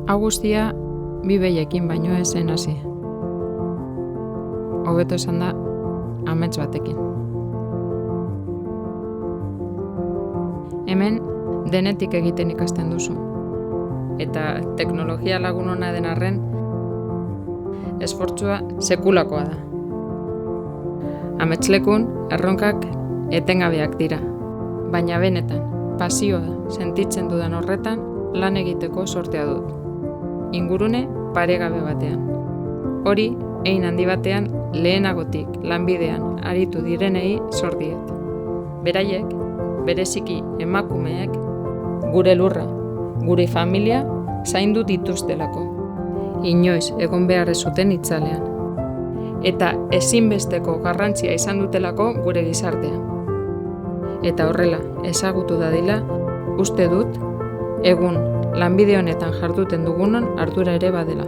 Hau guztia bi behiekin baino ez zen hasi. Hobeto esan da, amets batekin. Hemen denetik egiten ikasten duzu. Eta teknologia lagun ona den arren, esfortzua sekulakoa da. Ametslekun erronkak etengabeak dira, baina benetan, pasioa sentitzen dudan horretan lan egiteko sortea dut. Ingurune paregabe batean. Hori, hein handi batean lehenagotik lanbidean aritu direnei zor diet. Beraiek, bereziki emakumeek, gure lurra, gure familia zaindu dituztelako. Inoiz egon behar ez zuten itzalean. Eta ezinbesteko garrantzia izan dutelako gure gizartean. Eta horrela, ezagutu dadila, uste dut, egun lanbide honetan jarduten dugunon ardura ere badela.